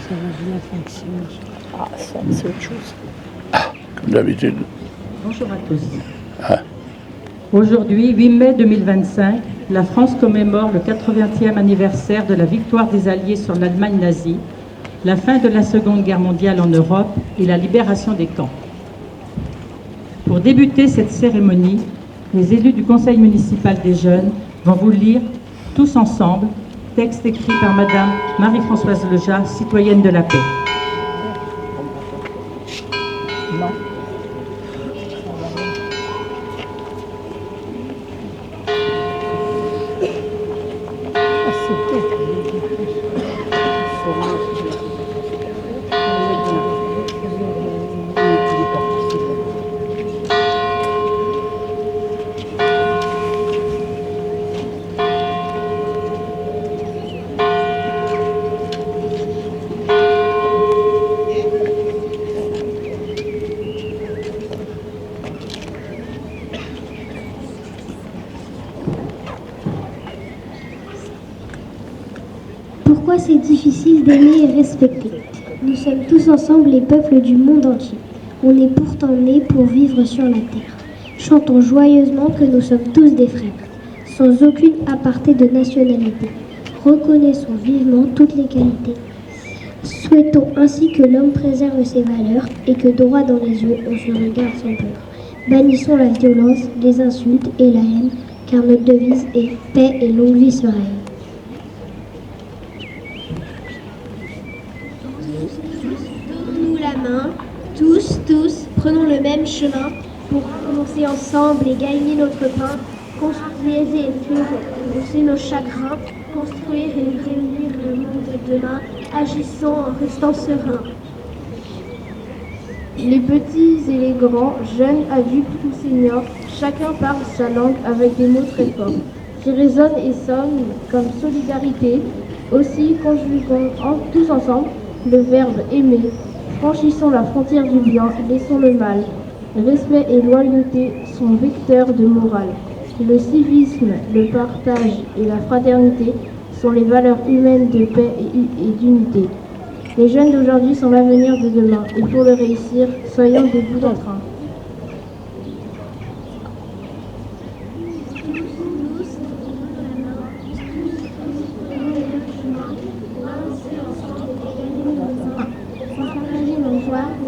Ça va, je la fonctionne. Ah, ça, c'est autre chose. Comme d'habitude. Bonjour à tous. Aujourd'hui, 8 mai 2025, la France commémore le 80e anniversaire de la victoire des Alliés sur l'Allemagne nazie, la fin de la Seconde Guerre mondiale en Europe et la libération des camps. Pour débuter cette cérémonie, les élus du Conseil municipal des jeunes vont vous lire tous ensemble, texte écrit par Madame Marie-Françoise Lejas, citoyenne de la paix. Non. Pourquoi c'est difficile d'aimer et respecter? Nous sommes tous ensemble les peuples du monde entier. On est pourtant nés pour vivre sur la terre. Chantons joyeusement que nous sommes tous des frères, sans aucune aparté de nationalité. Reconnaissons vivement toutes les qualités. Souhaitons ainsi que l'homme préserve ses valeurs et que droit dans les yeux on se regarde sans peur. Bannissons la violence, les insultes et la haine, car notre devise est paix et longue vie sur elle. Donnons-nous la main, tous, prenons le même chemin pour avancer ensemble et gagner notre pain, construire et fleurir nos chagrins, construire et réunir le monde de demain, agissons en restant sereins. Les petits et les grands, jeunes, adultes ou seniors, chacun parle sa langue avec des mots très forts, qui résonnent et sonnent comme solidarité. Aussi, conjuguons tous ensemble le verbe aimer. Franchissons la frontière du bien, laissons le mal. Respect et loyauté sont vecteurs de morale. Le civisme, le partage et la fraternité sont les valeurs humaines de paix et d'unité. Les jeunes d'aujourd'hui sont l'avenir de demain et pour le réussir, soyons debout en train.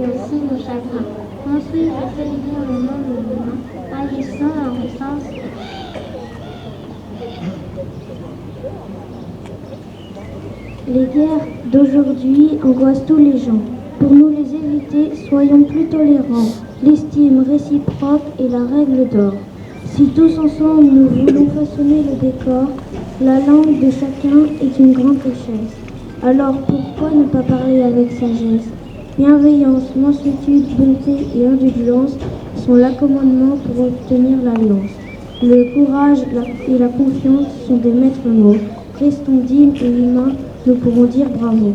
Et aussi nos chagrins. Construire et célébrer le monde de demain, agissons en restant. Les guerres d'aujourd'hui angoissent tous les gens. Pour nous les éviter, soyons plus tolérants. L'estime réciproque est la règle d'or. Si tous ensemble nous voulons façonner le décor, la langue de chacun est une grande richesse. Alors pourquoi ne pas parler avec sagesse? Bienveillance, mansuétude, bonté et indulgence sont l'accommodement pour obtenir l'alliance. Le courage et la confiance sont des maîtres mots. Restons dignes et humains, nous pourrons dire bravo.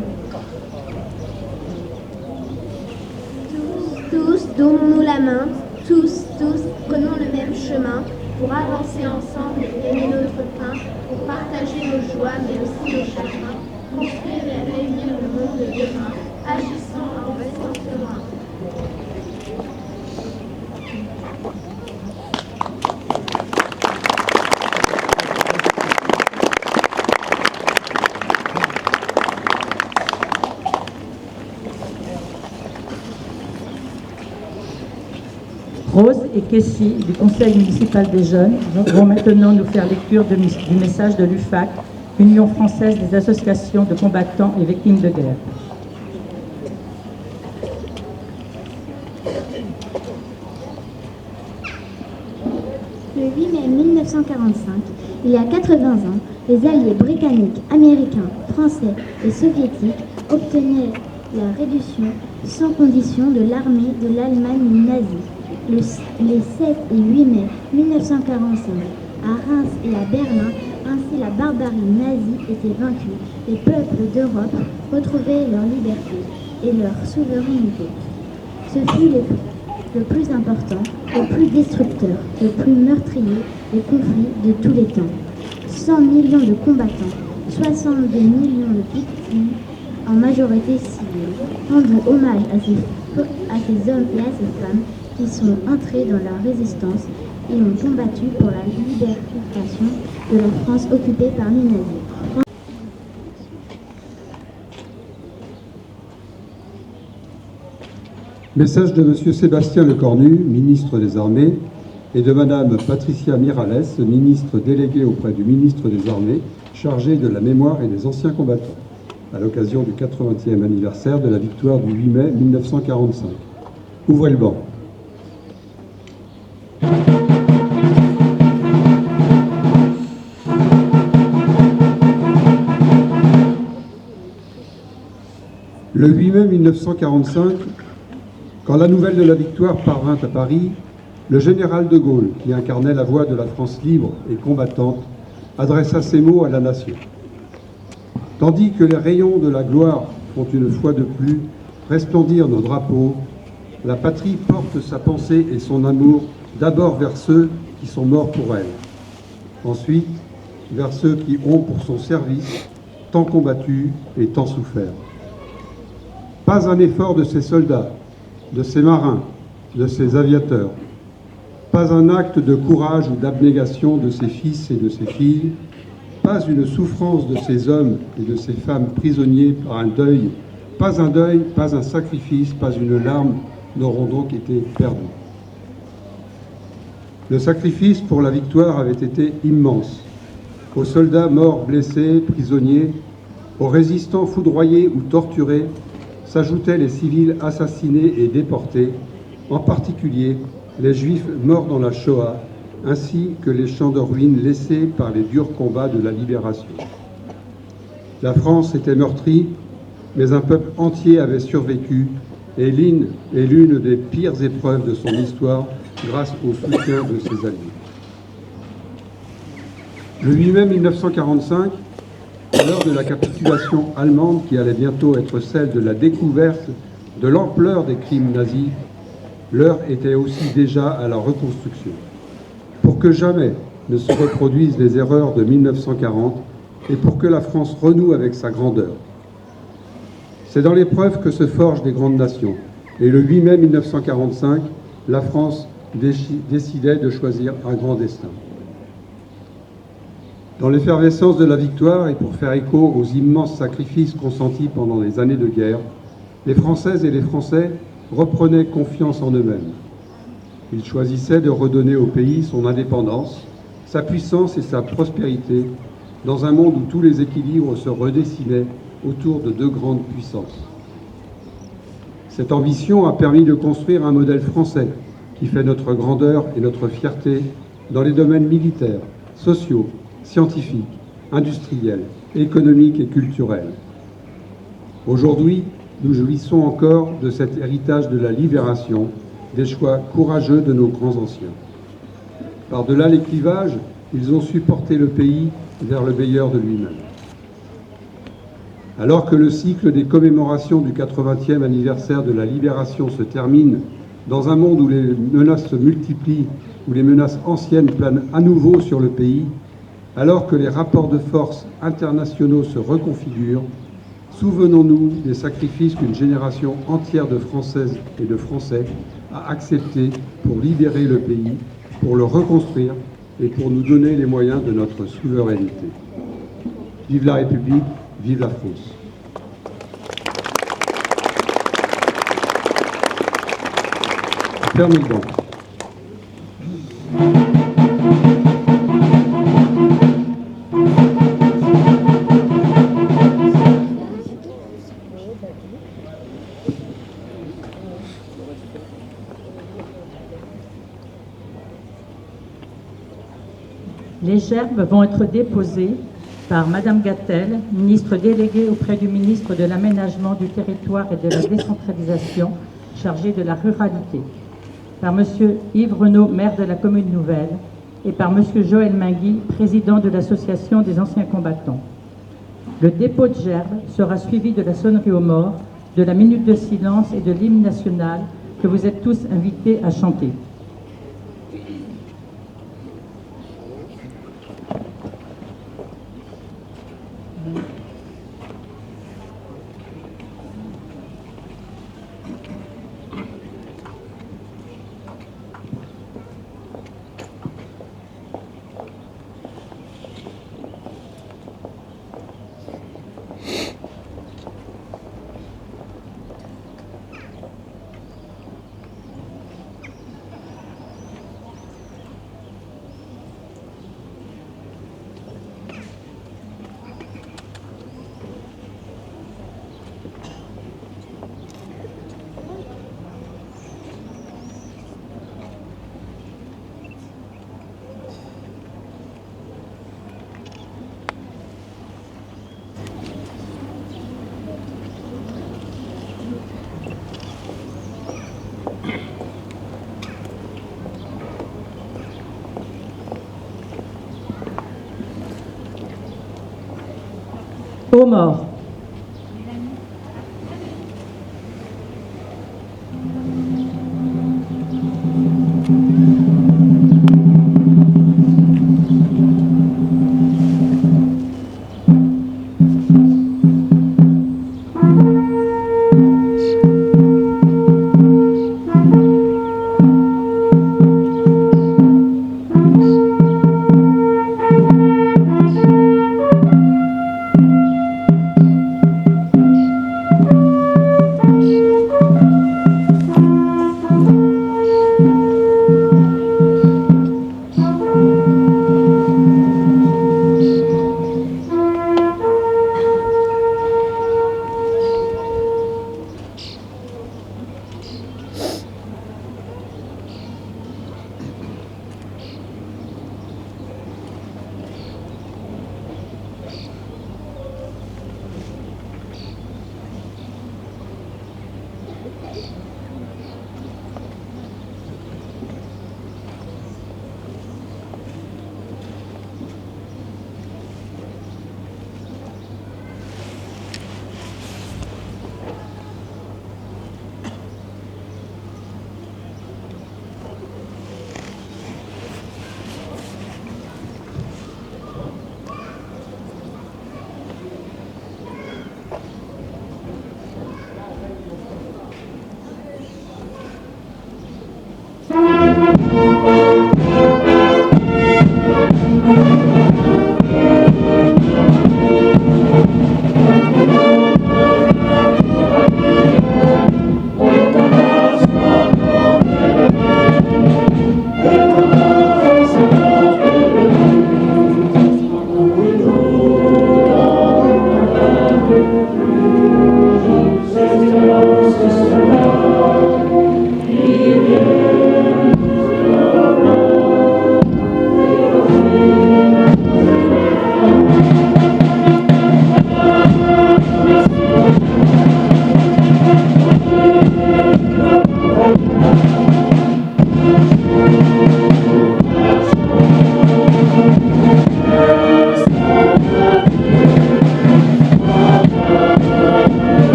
Tous, donnons-nous la main, tous, prenons le même chemin pour avancer ensemble et gagner notre pain, pour partager nos joies mais aussi nos chagrins, construire et réunir le monde de demain, agissant en restant sereins. Rose et Kessie du Conseil municipal des jeunes vont maintenant nous faire lecture du message de l'UFAC, Union française des associations de combattants et victimes de guerre. Le 8 mai 1945, il y a 80 ans, les alliés britanniques, américains, français et soviétiques obtenaient la réduction sans condition de l'armée de l'Allemagne nazie. Les 7 et 8 mai 1945, à Reims et à Berlin, ainsi la barbarie nazie était vaincue. Les peuples d'Europe retrouvaient leur liberté et leur souveraineté. Ce fut le plus important, le plus destructeur, le plus meurtrier des conflits de tous les temps. 100 millions de combattants, 62 millions de victimes, en majorité civile, rendons hommage à ces hommes et à ces femmes qui sont entrés dans la résistance et ont combattu pour la libération de la France occupée par les nazis. Message de M. Sébastien Lecornu, ministre des Armées, et de Mme Patricia Miralles, ministre déléguée auprès du ministre des Armées, chargée de la mémoire et des anciens combattants, à l'occasion du 80e anniversaire de la victoire du 8 mai 1945. Ouvrez le banc. Le 8 mai 1945, quand la nouvelle de la victoire parvint à Paris, le général de Gaulle, qui incarnait la voix de la France libre et combattante, adressa ces mots à la nation. Tandis que les rayons de la gloire font une fois de plus resplendir nos drapeaux, la patrie porte sa pensée et son amour d'abord vers ceux qui sont morts pour elle, ensuite vers ceux qui ont pour son service tant combattu et tant souffert. Pas un effort de ces soldats, de ces marins, de ces aviateurs, pas un acte de courage ou d'abnégation de ses fils et de ses filles, pas une souffrance de ces hommes et de ces femmes prisonniers par un deuil, pas un sacrifice, pas une larme n'auront donc été perdus. Le sacrifice pour la victoire avait été immense. Aux soldats morts, blessés, prisonniers, aux résistants foudroyés ou torturés, s'ajoutaient les civils assassinés et déportés, en particulier les Juifs morts dans la Shoah, ainsi que les champs de ruines laissés par les durs combats de la libération. La France était meurtrie, mais un peuple entier avait survécu, et l'une des pires épreuves de son histoire grâce au soutien de ses alliés. Le 8 mai 1945, à l'heure de la capitulation allemande qui allait bientôt être celle de la découverte de l'ampleur des crimes nazis, l'heure était aussi déjà à la reconstruction. Pour que jamais ne se reproduisent les erreurs de 1940 et pour que la France renoue avec sa grandeur. C'est dans l'épreuve que se forgent des grandes nations. Et le 8 mai 1945, la France décidait de choisir un grand destin. Dans l'effervescence de la victoire et pour faire écho aux immenses sacrifices consentis pendant les années de guerre, les Françaises et les Français reprenaient confiance en eux-mêmes. Ils choisissaient de redonner au pays son indépendance, sa puissance et sa prospérité, dans un monde où tous les équilibres se redessinaient autour de deux grandes puissances. Cette ambition a permis de construire un modèle français qui fait notre grandeur et notre fierté dans les domaines militaires, sociaux, scientifiques, industriels, économiques et culturels. Aujourd'hui, nous jouissons encore de cet héritage de la libération, des choix courageux de nos grands anciens. Par-delà les clivages, ils ont su porter le pays vers le meilleur de lui-même. Alors que le cycle des commémorations du 80e anniversaire de la libération se termine dans un monde où les menaces se multiplient, où les menaces anciennes planent à nouveau sur le pays, alors que les rapports de force internationaux se reconfigurent, souvenons-nous des sacrifices qu'une génération entière de Françaises et de Français a acceptés pour libérer le pays, pour le reconstruire et pour nous donner les moyens de notre souveraineté. Vive la République, vive la France. Fermez le banc. Les gerbes vont être déposées par Madame Gatel, ministre déléguée auprès du ministre de l'Aménagement du Territoire et de la Décentralisation, chargé de la ruralité, par Monsieur Yves Renaud, maire de la commune nouvelle, et par Monsieur Joël Mingui, président de l'Association des anciens combattants. Le dépôt de gerbes sera suivi de la sonnerie aux morts, de la minute de silence et de l'hymne national que vous êtes tous invités à chanter. Aux morts.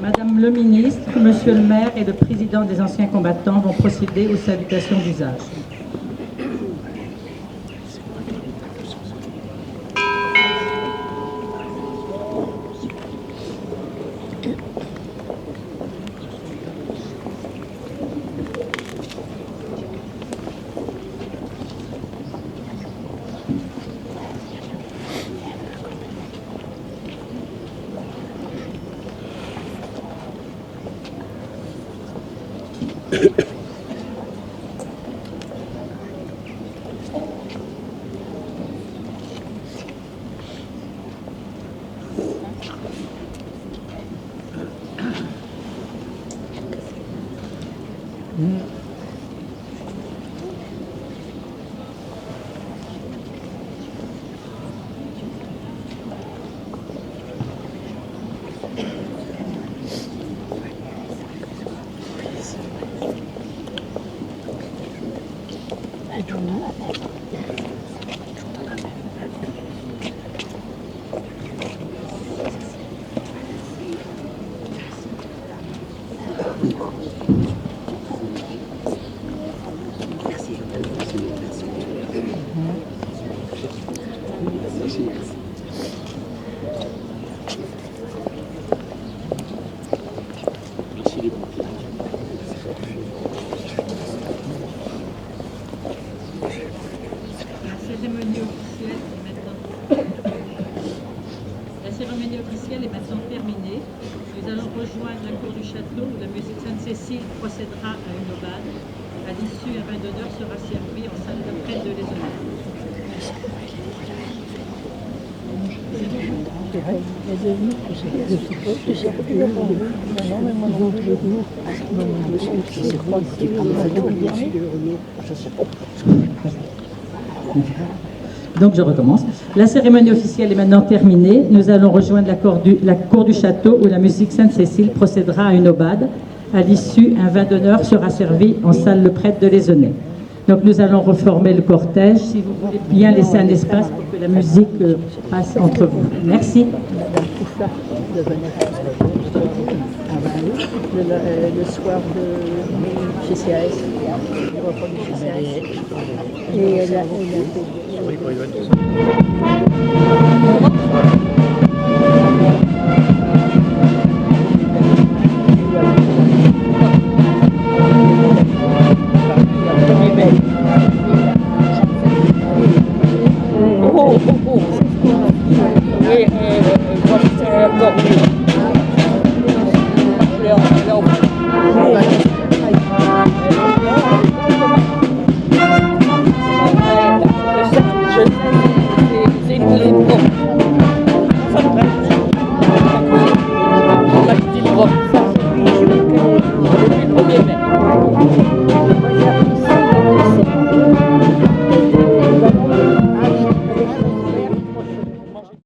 Madame le ministre, Monsieur le maire et le président des anciens combattants vont procéder aux salutations d'usage. La cérémonie officielle est maintenant terminée. Nous allons rejoindre la cour du château où la musique Sainte-Cécile procédera à une aubade. À l'issue, un vin d'honneur sera servi en salle de prêtre de l'Ésonère. Donc je recommence. La cérémonie officielle est maintenant terminée. Nous allons rejoindre la cour du château où la musique Sainte-Cécile procédera à une aubade. À l'issue, un vin d'honneur sera servi en salle le prêtre de l'Ésonais. Donc nous allons reformer le cortège. Si vous voulez bien laisser un espace pour que la musique passe entre vous. Merci. Madame Pouffa devenait le soir de GCAS, le repas du GCAS. Et elle a été...